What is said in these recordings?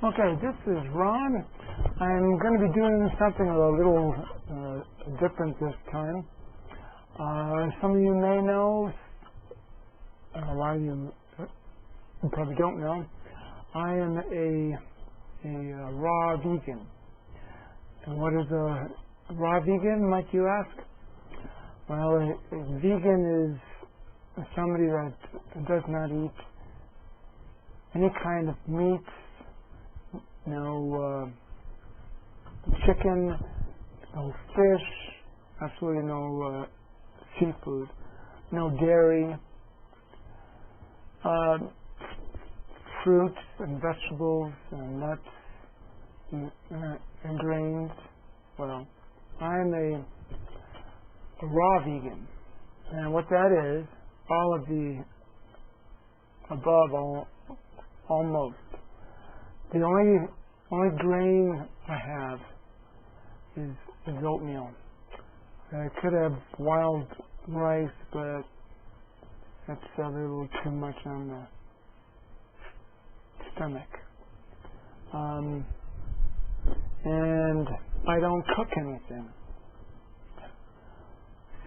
Okay, this is Ron. I'm going to be doing something a little different this time. Some of you may know, a lot of you probably don't know, I am a raw vegan. And what is a raw vegan, might you ask? Well, a vegan is somebody that does not eat any kind of meat, no chicken, no fish, absolutely no seafood, no dairy, fruits and vegetables and nuts and grains. Well, I'm a raw vegan, and what that is, all of the above, almost. The only grain I have is oatmeal. I could have wild rice, but that's a little too much on the stomach. And I don't cook anything.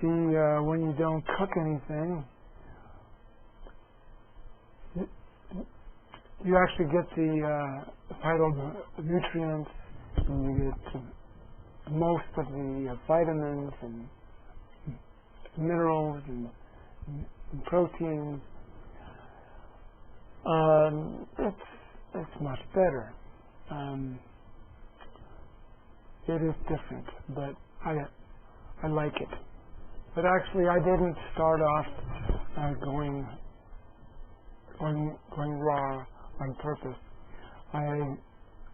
See, when you don't cook anything, you actually get the phytonutrients, and you get most of the vitamins and minerals and proteins. It's much better. It is different, but I like it. But actually, I didn't start off going raw on purpose. I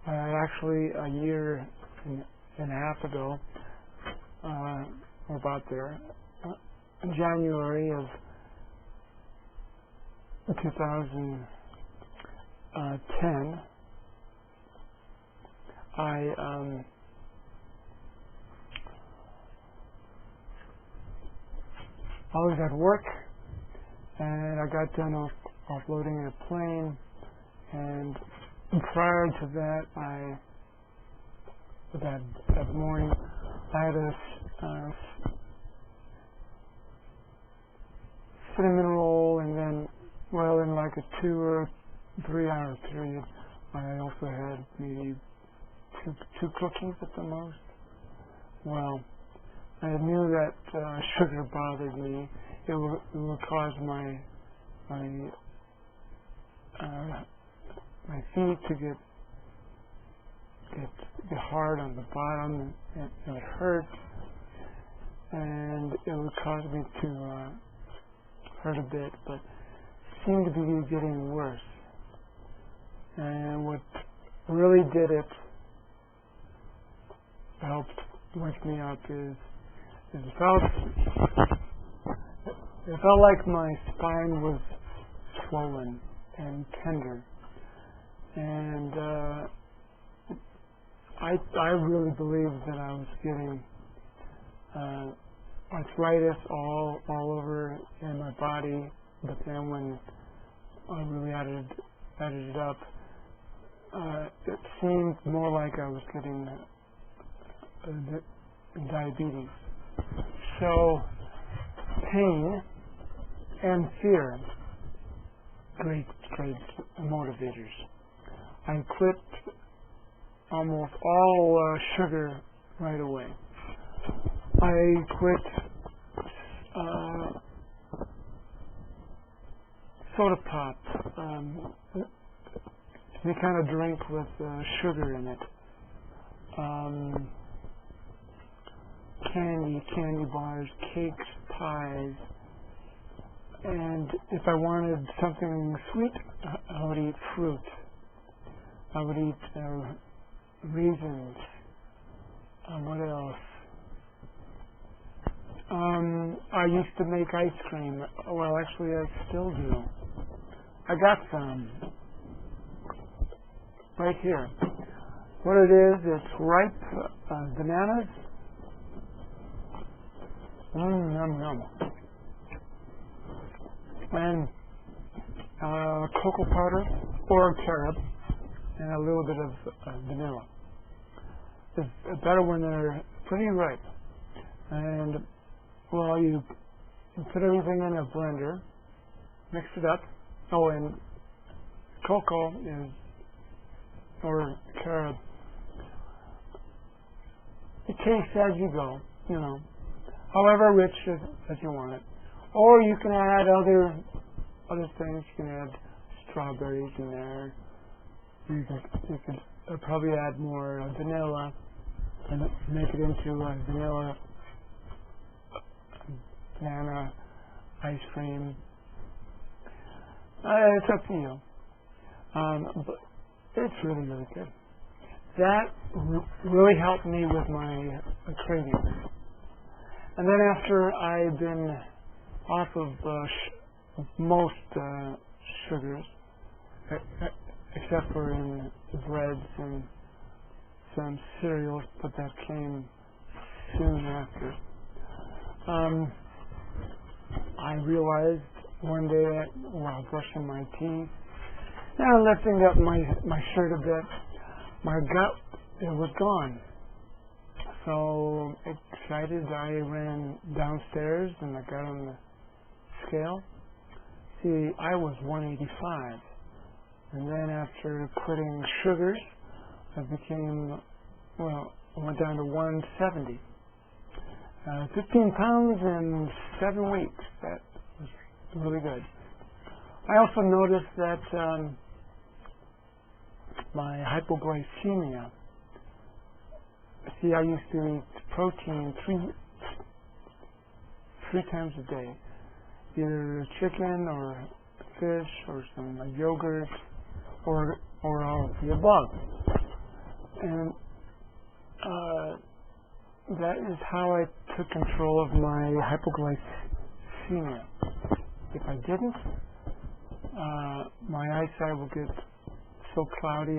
actually, a year and a half ago, about there, in January of 2010, I was at work, and I got done offloading a plane, and prior to that, that morning, I had a cinnamon roll, and then, well, in like a 2 or 3 hour period, I also had maybe two cookies at the most. Well, I knew that sugar bothered me. It would cause my feet to get hard on the bottom, and it would hurt, and it would cause me to hurt a bit, but seemed to be getting worse. And what really did it, helped wake me up, is it felt like my spine was swollen and tender, and I really believed that I was getting arthritis all over in my body, but then when I really added it up, it seemed more like I was getting diabetes. So pain and fear, great motivators. I quit almost all sugar right away. I quit soda pop, any kind of drink with sugar in it. Candy bars, cakes, pies, and if I wanted something sweet, I would eat fruit. I would eat raisins. What else? I used to make ice cream. Well, actually, I still do. I got some right here. What it is, it's ripe bananas. Yum, yum. And cocoa powder or carob, and a little bit of vanilla. It's better when they're pretty ripe. And well, you put everything in a blender, mix it up. Oh, and cocoa is, or carob, it tastes as you go, however rich as you want it. Or you can add other things. You can add strawberries in there. You could probably add more vanilla and make it into a banana ice cream. It's up to you. But it's really, really good. That really helped me with my cravings. And then after I've been off of most sugars, except for in the breads and some cereals, but that came soon after. I realized one day while brushing my teeth and lifting up my shirt a bit, my gut, it was gone. So excited, I ran downstairs and I got on the scale. See, I was 185. And then after quitting sugars, I went down to 170. 15 pounds in 7 weeks. That was really good. I also noticed that my hypoglycemia, see, I used to eat protein three times a day, either chicken or fish or some yogurt or all of the above. And that is how I took control of my hypoglycemia. If I didn't, my eyesight would get so cloudy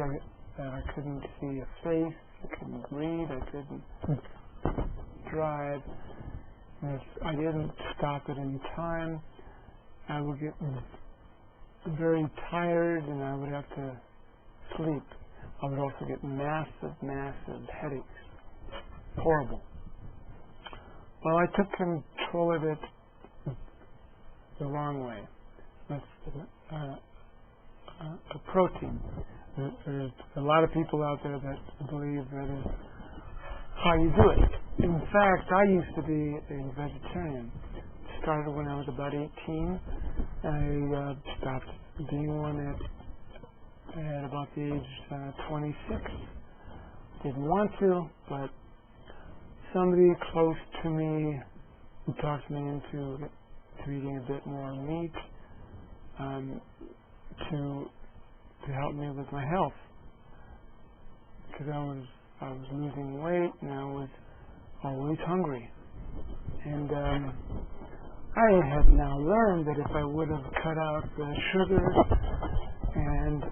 that I couldn't see a face, I couldn't read, I couldn't drive. And if I didn't stop at any time, I would get very tired and I would have to sleep. I would also get massive headaches. Horrible. Well, I took control of it the wrong way. A protein. There's a lot of people out there that believe that is how you do it. In fact, I used to be a vegetarian. Started when I was about 18. I stopped being one at about the age 26. Didn't want to, but somebody close to me who talked me into eating a bit more meat to help me with my health, because I was losing weight and I was always hungry. And I have now learned that if I would have cut out the sugar and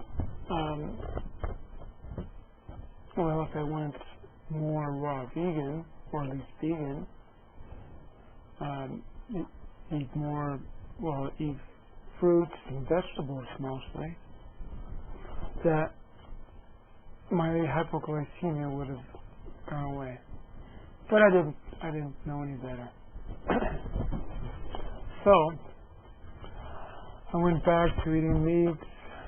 if I went more raw vegan, or at least vegan, eat fruits and vegetables mostly, that my hypoglycemia would have gone away. But I didn't know any better. So I went back to eating meat,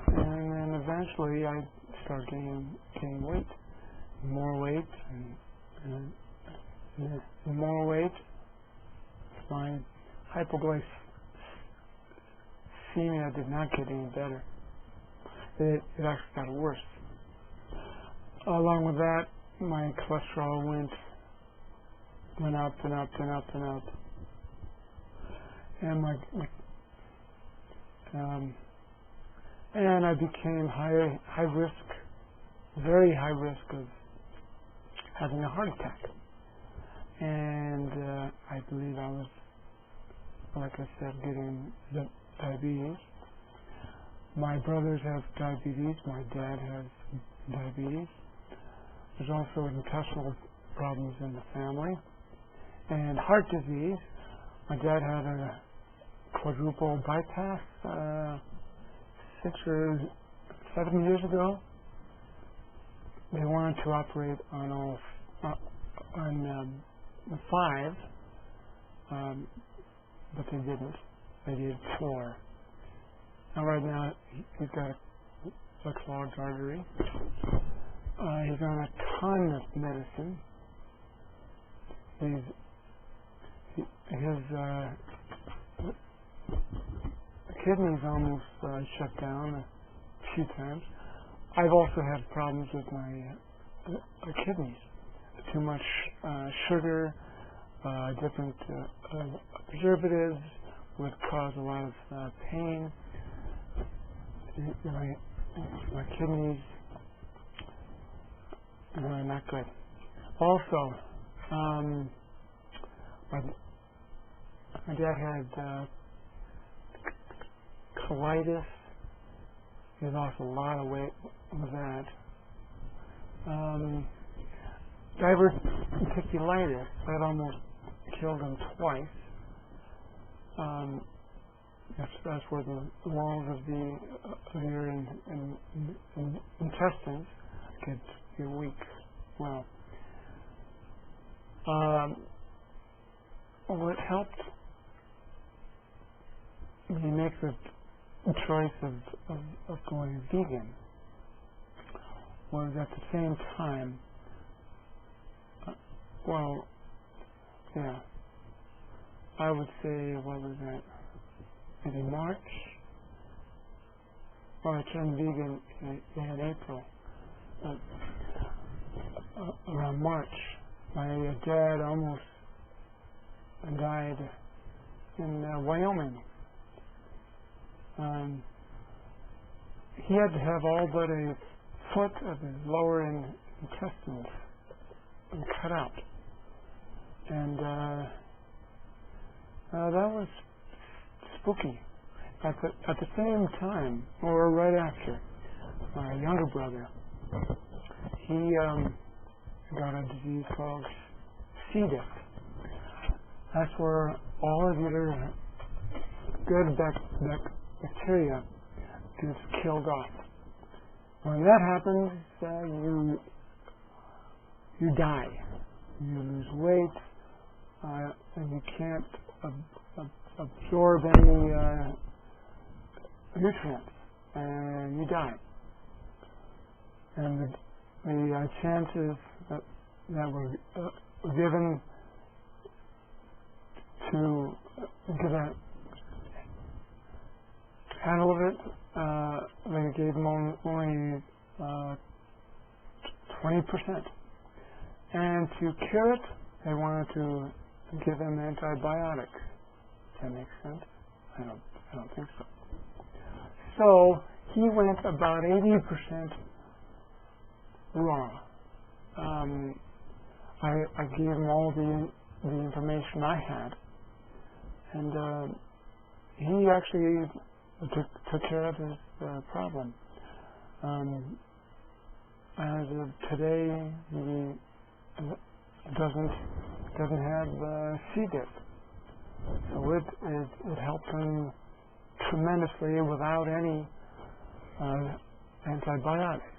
and then eventually I started gaining weight, more weight, and more weight. My hypoglycemia did not get any better. It actually got worse. Along with that, my cholesterol went up and up and up and up. And I became high risk, very high risk of having a heart attack. And I believe I was, like I said, getting diabetes. My brothers have diabetes. My dad has diabetes. There's also intestinal problems in the family. And heart disease. My dad had a quadruple bypass 6 or 7 years ago. they wanted to operate on all on 5, but they didn't. They did 4. Now right now he's got a clogged artery. He's on a ton of medicine. His kidneys almost shut down a few times. I've also had problems with my kidneys. Too much sugar, different preservatives would cause a lot of pain. My kidneys are not good. Also, my dad had colitis. He lost a lot of weight with that. Diverticulitis, that almost killed him twice. That's where the walls of your intestines get weak. Well, what helped me make the choice of going vegan was at the same time, I would say, what was that? Maybe March? Well, I turned vegan in April. Around March, my dad almost died in Wyoming. He had to have all but a foot of his lower intestines cut out. And that was spooky. At the same time, or right after, my younger brother, he got a disease called C. diff. That's where all of your good bacteria gets killed off. When that happens, you die. You lose weight, and you can't absorb any nutrients, and you die. And the chances that were given to get a handle of it, they gave them only 20%. And to cure it, they wanted to give them antibiotics. Does that make sense? I don't think so. So he went about 80% raw. I gave him all the information I had, and he actually took care of his problem. As of today, he doesn't have C. diff, so it helped him tremendously without any antibiotics.